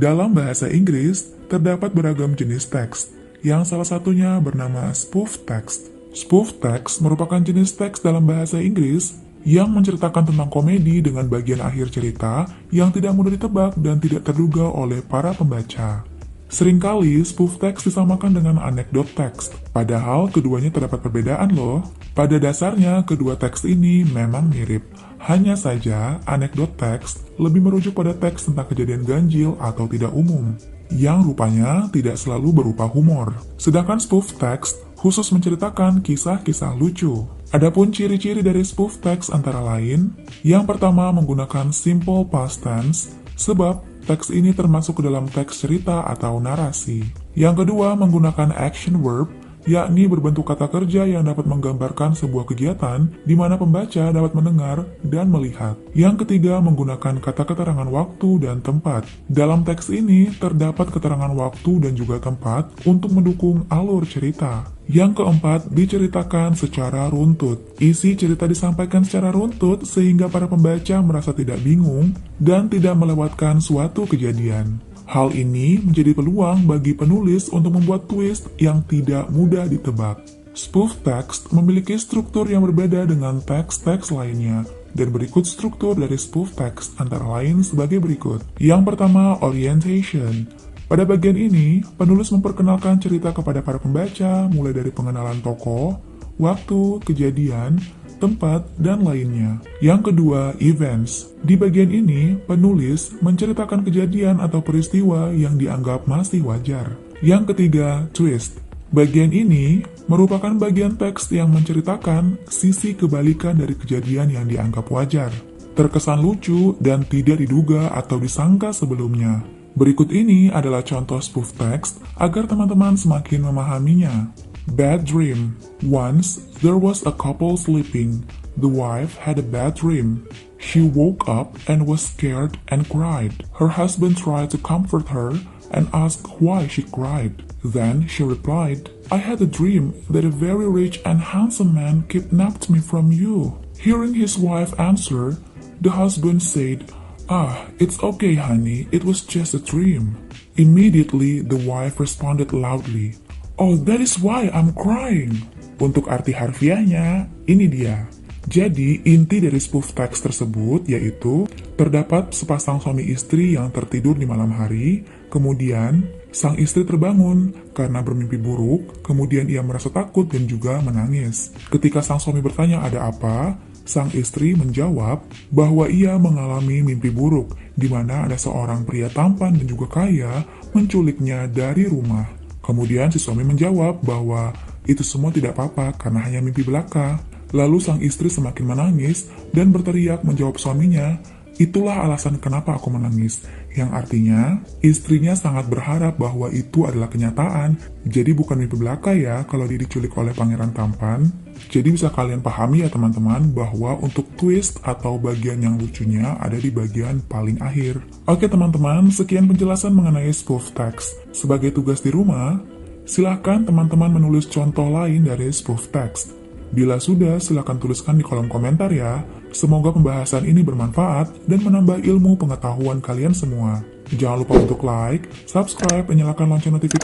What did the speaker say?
Dalam bahasa Inggris, terdapat beragam jenis teks, yang salah satunya bernama spoof text. Spoof text merupakan jenis teks dalam bahasa Inggris yang menceritakan tentang komedi dengan bagian akhir cerita yang tidak mudah ditebak dan tidak terduga oleh para pembaca. Seringkali spoof text disamakan dengan anekdot text, padahal keduanya terdapat perbedaan loh. Pada dasarnya, kedua teks ini memang mirip. Hanya saja, anekdot text lebih merujuk pada teks tentang kejadian ganjil atau tidak umum, yang rupanya tidak selalu berupa humor. Sedangkan spoof text khusus menceritakan kisah-kisah lucu. Adapun ciri-ciri dari spoof text antara lain, yang pertama menggunakan simple past tense, sebab teks ini termasuk ke dalam teks cerita atau narasi. Yang kedua menggunakan action verb, yakni berbentuk kata kerja yang dapat menggambarkan sebuah kegiatan di mana pembaca dapat mendengar dan melihat. Yang ketiga menggunakan kata keterangan waktu dan tempat. Dalam teks ini terdapat keterangan waktu dan juga tempat untuk mendukung alur cerita. Yang keempat diceritakan secara runtut. Isi cerita disampaikan secara runtut sehingga para pembaca merasa tidak bingung dan tidak melewatkan suatu kejadian. Hal ini menjadi peluang bagi penulis untuk membuat twist yang tidak mudah ditebak. Spoof text memiliki struktur yang berbeda dengan teks-teks lainnya, dan berikut struktur dari spoof text antara lain sebagai berikut. Yang pertama, orientation. Pada bagian ini, penulis memperkenalkan cerita kepada para pembaca mulai dari pengenalan tokoh, waktu, kejadian, tempat, dan lainnya. Yang kedua, events. Di bagian ini, penulis menceritakan kejadian atau peristiwa yang dianggap masih wajar. Yang ketiga, twist. Bagian ini merupakan bagian teks yang menceritakan sisi kebalikan dari kejadian yang dianggap wajar, terkesan lucu dan tidak diduga atau disangka sebelumnya. Berikut ini adalah contoh spoof text agar teman-teman semakin memahaminya. Bad dream. Once, there was a couple sleeping. The wife had a bad dream. She woke up and was scared and cried. Her husband tried to comfort her and asked why she cried. Then she replied, I had a dream that a very rich and handsome man kidnapped me from you. Hearing his wife answer, the husband said, it's okay, honey, it was just a dream. Immediately, the wife responded loudly, Oh, that is why I'm crying. Untuk arti harfiahnya, ini dia. Jadi, inti dari spoof text tersebut yaitu terdapat sepasang suami istri yang tertidur di malam hari, kemudian sang istri terbangun karena bermimpi buruk, kemudian ia merasa takut dan juga menangis. Ketika sang suami bertanya ada apa, sang istri menjawab bahwa ia mengalami mimpi buruk, di mana ada seorang pria tampan dan juga kaya menculiknya dari rumah. Kemudian si suami menjawab bahwa itu semua tidak apa-apa karena hanya mimpi belaka. Lalu sang istri semakin menangis dan berteriak menjawab suaminya, itulah alasan kenapa aku menangis. Yang artinya, istrinya sangat berharap bahwa itu adalah kenyataan. Jadi bukan mimpi belaka ya kalau dia diculik oleh pangeran tampan. Jadi bisa kalian pahami ya teman-teman bahwa untuk twist atau bagian yang lucunya ada di bagian paling akhir. Oke teman-teman, sekian penjelasan mengenai spoof text. Sebagai tugas di rumah, silahkan teman-teman menulis contoh lain dari spoof text. Bila sudah, silahkan tuliskan di kolom komentar ya. Semoga pembahasan ini bermanfaat dan menambah ilmu pengetahuan kalian semua. Jangan lupa untuk like, subscribe, dan nyalakan lonceng notifikasi.